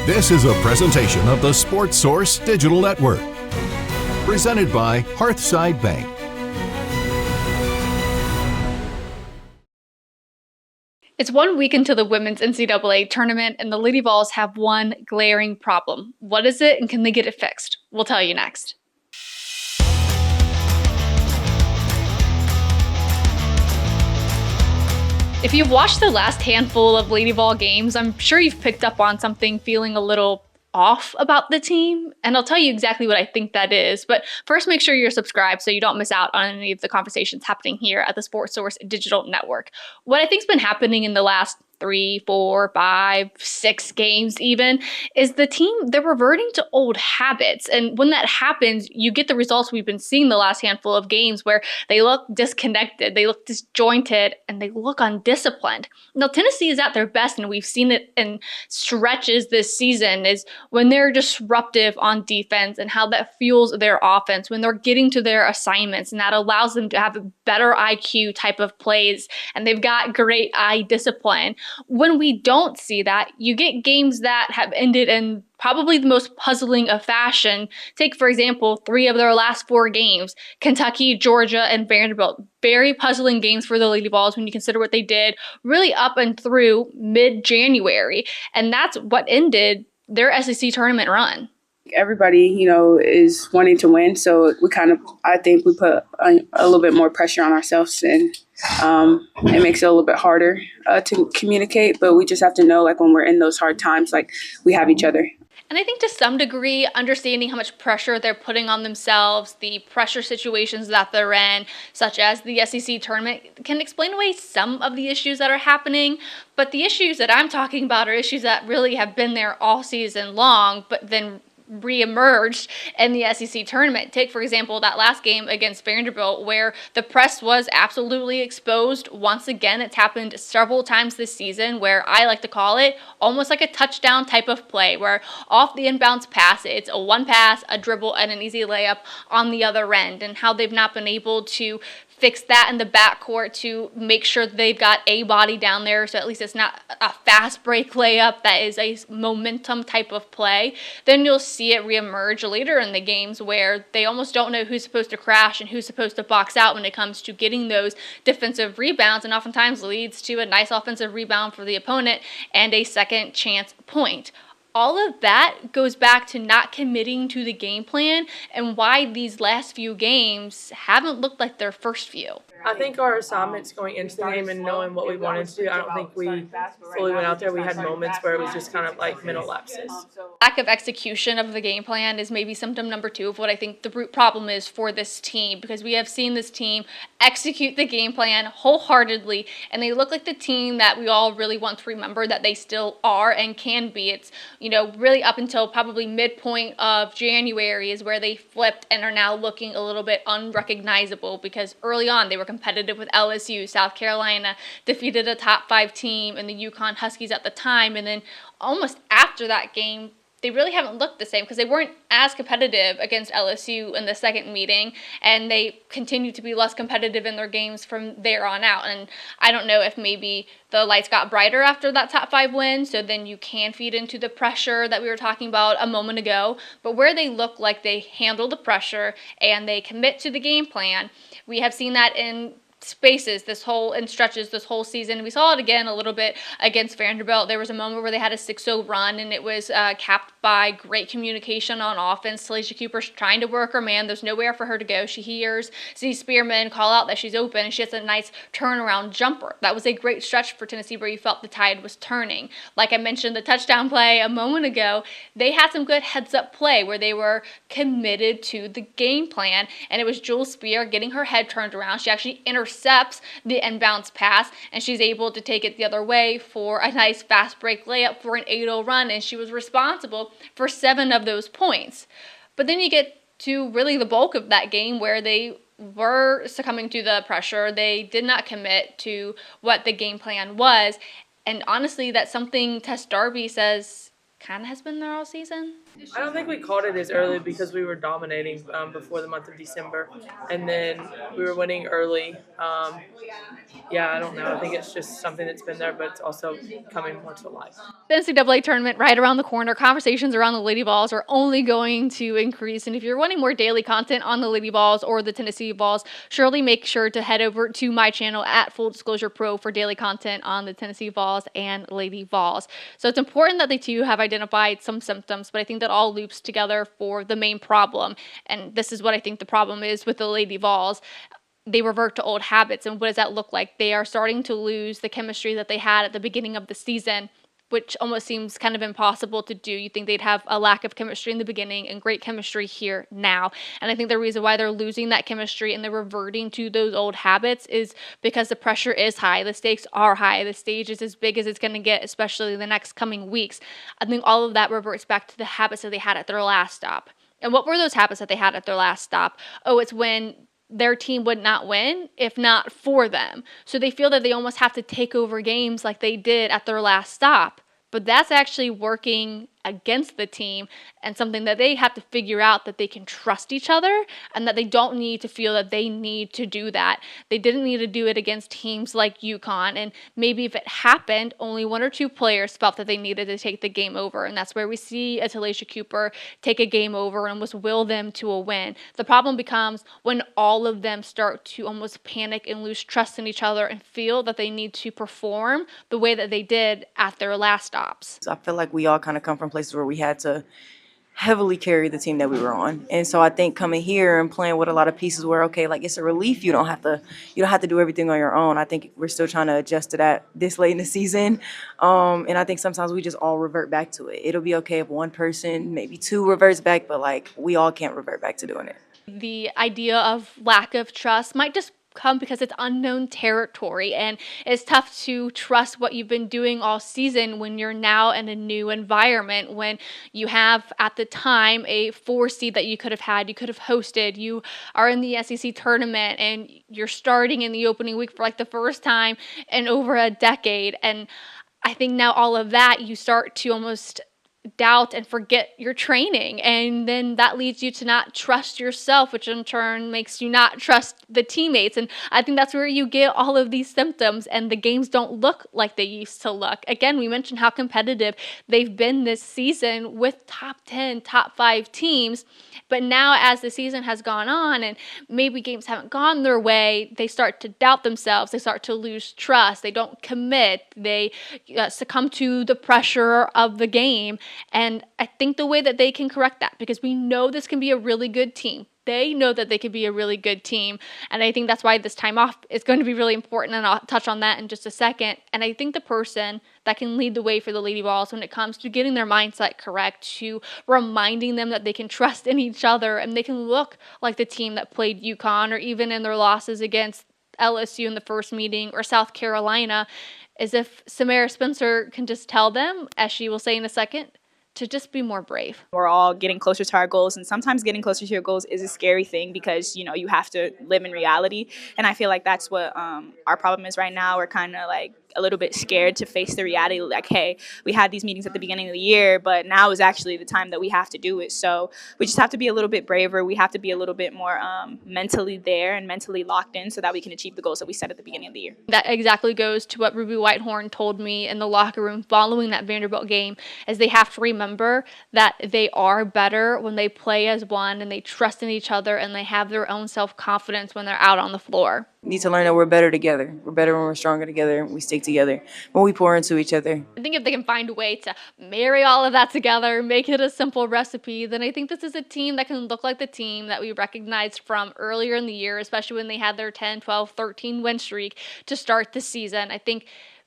This is a presentation of the Sports Source Digital Network, presented by Hearthside Bank. It's 1 week into the women's NCAA tournament, and the Lady Vols have one glaring problem. What is it, and can they get it fixed? We'll tell you next. If you've watched the last handful of Lady Vol games, I'm sure you've picked up on something feeling a little off about the team, and I'll tell you exactly what I think that is. But first, make sure you're subscribed so you don't miss out on any of the conversations happening here at the Sports Source Digital Network. What I think's been happening in the last 3, 4, 5, 6 games even, is the team, they're reverting to old habits. And when that happens, you get the results we've been seeing the last handful of games where they look disconnected, they look disjointed, and they look undisciplined. Now, Tennessee is at their best, and we've seen it in stretches this season, is when they're disruptive on defense and how that fuels their offense, when they're getting to their assignments, and that allows them to have a better IQ type of plays, and they've got great eye discipline. When we don't see that, you get games that have ended in probably the most puzzling of fashion. Take, for example, 3 of their last 4 games, Kentucky, Georgia, and Vanderbilt. Very puzzling games for the Lady Vols when you consider what they did really up and through mid-January. And that's what ended their SEC tournament run. Everybody, is wanting to win. So I think we put a little bit more pressure on ourselves, and it makes it a little bit harder to communicate. But we just have to know, when we're in those hard times, we have each other. And I think to some degree, understanding how much pressure they're putting on themselves, the pressure situations that they're in, such as the SEC tournament, can explain away some of the issues that are happening. But the issues that I'm talking about are issues that really have been there all season long, but then re-emerged in the SEC tournament. Take, for example, that last game against Vanderbilt where the press was absolutely exposed. Once again, it's happened several times this season where I like to call it almost like a touchdown type of play where off the inbounds pass, it's a one pass, a dribble, and an easy layup on the other end, and how they've not been able to fix that in the backcourt to make sure they've got a body down there, so at least it's not a fast break layup that is a momentum type of play. Then you'll see it reemerge later in the games where they almost don't know who's supposed to crash and who's supposed to box out when it comes to getting those defensive rebounds, and oftentimes leads to a nice offensive rebound for the opponent and a second chance point. All of that goes back to not committing to the game plan and why these last few games haven't looked like their first few. I think our assignments going into the game and knowing what we wanted to do, I don't think we fully went out there. We had moments where it was just kind of like mental lapses. Lack of execution of the game plan is maybe symptom number 2 of what I think the root problem is for this team, because we have seen this team execute the game plan wholeheartedly, and they look like the team that we all really want to remember that they still are and can be. It's, really up until probably midpoint of January is where they flipped and are now looking a little bit unrecognizable, because early on they were competitive with LSU, South Carolina, defeated a top 5 team in the UConn Huskies at the time, and then almost after that game, they really haven't looked the same because they weren't as competitive against LSU in the second meeting, and they continue to be less competitive in their games from there on out. And I don't know if maybe the lights got brighter after that top 5 win, so then you can feed into the pressure that we were talking about a moment ago. But where they look like they handle the pressure and they commit to the game plan, we have seen that in stretches this whole season. We saw it again a little bit against Vanderbilt. There was a moment where they had a 6-0 run, and it was capped by great communication on offense. Talia Cooper's trying to work her man. There's nowhere for her to go. She hears C. Spearman call out that she's open, and she has a nice turnaround jumper. That was a great stretch for Tennessee where you felt the tide was turning. Like I mentioned, the touchdown play a moment ago, they had some good heads-up play where they were committed to the game plan, and it was Jules Spear getting her head turned around. She actually intercepts the inbounds pass, and she's able to take it the other way for a nice fast break layup for an 8-0 run, and she was responsible for 7 of those points. But then you get to really the bulk of that game where they were succumbing to the pressure. They did not commit to what the game plan was, and honestly, that's something Tess Darby says kind of has been there all season? I don't think we called it as early because we were dominating before the month of December, and then we were winning early. Yeah, I don't know. I think it's just something that's been there, but it's also coming more to life. The NCAA tournament right around the corner. Conversations around the Lady Vols are only going to increase. And if you're wanting more daily content on the Lady Vols or the Tennessee Vols, surely make sure to head over to my channel at Full Disclosure Pro for daily content on the Tennessee Vols and Lady Vols. So it's important that they too have identified some symptoms, but I think that all loops together for the main problem. And this is what I think the problem is with the Lady Vols. They revert to old habits. And what does that look like? They are starting to lose the chemistry that they had at the beginning of the season, which almost seems kind of impossible to do. You think they'd have a lack of chemistry in the beginning and great chemistry here now. And I think the reason why they're losing that chemistry and they're reverting to those old habits is because the pressure is high. The stakes are high. The stage is as big as it's going to get, especially the next coming weeks. I think all of that reverts back to the habits that they had at their last stop. And what were those habits that they had at their last stop? Oh, it's when their team would not win if not for them. So they feel that they almost have to take over games like they did at their last stop. But that's actually working against the team and something that they have to figure out, that they can trust each other and that they don't need to feel that they need to do that. They didn't need to do it against teams like UConn, and maybe if it happened, only one or two players felt that they needed to take the game over, and that's where we see a Talaysia Cooper take a game over and almost will them to a win. The problem becomes when all of them start to almost panic and lose trust in each other and feel that they need to perform the way that they did at their last stops. I feel like we all kind of come from places where we had to heavily carry the team that we were on. And so I think coming here and playing with a lot of pieces where, okay, like it's a relief. You don't have to do everything on your own. I think we're still trying to adjust to that this late in the season. And I think sometimes we just all revert back to it. It'll be okay if one person, maybe two reverts back, but like we all can't revert back to doing it. The idea of lack of trust might just come because it's unknown territory, and it's tough to trust what you've been doing all season when you're now in a new environment, when you have at the time a 4 seed that you could have hosted, you are in the SEC tournament, and you're starting in the opening week for like the first time in over a decade. And I think now all of that, you start to almost doubt and forget your training, and then that leads you to not trust yourself, which in turn makes you not trust the teammates. And I think that's where you get all of these symptoms, and the games don't look like they used to look. Again, we mentioned how competitive they've been this season with top 10, top 5 teams, but now as the season has gone on and maybe games haven't gone their way, they start to doubt themselves, they start to lose trust, they don't commit, they succumb to the pressure of the game. And I think the way that they can correct that, because we know this can be a really good team. They know that they could be a really good team. And I think that's why this time off is going to be really important. And I'll touch on that in just a second. And I think the person that can lead the way for the Lady Vols when it comes to getting their mindset correct, to reminding them that they can trust in each other and they can look like the team that played UConn, or even in their losses against LSU in the first meeting or South Carolina, is if Samara Spencer can just tell them, as she will say in a second, to just be more brave. We're all getting closer to our goals, and sometimes getting closer to your goals is a scary thing because, you know, you have to live in reality. And I feel like that's what our problem is right now. We're kind of like a little bit scared to face the reality, like, hey, we had these meetings at the beginning of the year, but now is actually the time that we have to do it. So we just have to be a little bit braver. We have to be a little bit more mentally there and mentally locked in so that we can achieve the goals that we set at the beginning of the year. That exactly goes to what Ruby Whitehorn told me in the locker room following that Vanderbilt game, is they have to remember that they are better when they play as one and they trust in each other and they have their own self-confidence when they're out on the floor. We need to learn that we're better together. We're better when we're stronger together. We stick together. When we pour into each other. I think if they can find a way to marry all of that together, make it a simple recipe, then I think this is a team that can look like the team that we recognized from earlier in the year, especially when they had their 10, 12, 13 win streak to start the season. I think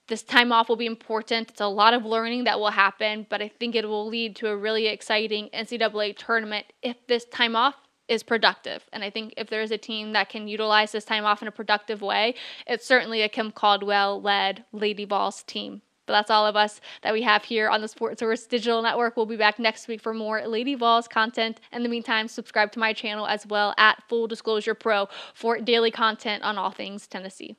this time off will be important. It's a lot of learning that will happen, but I think it will lead to a really exciting NCAA tournament if this time off is productive. And I think if there is a team that can utilize this time off in a productive way, it's certainly a Kim Caldwell-led Lady Vols team. But that's all of us that we have here on the Sports Source Digital Network. We'll be back next week for more Lady Vols content. In the meantime, subscribe to my channel as well at Full Disclosure Pro for daily content on all things Tennessee.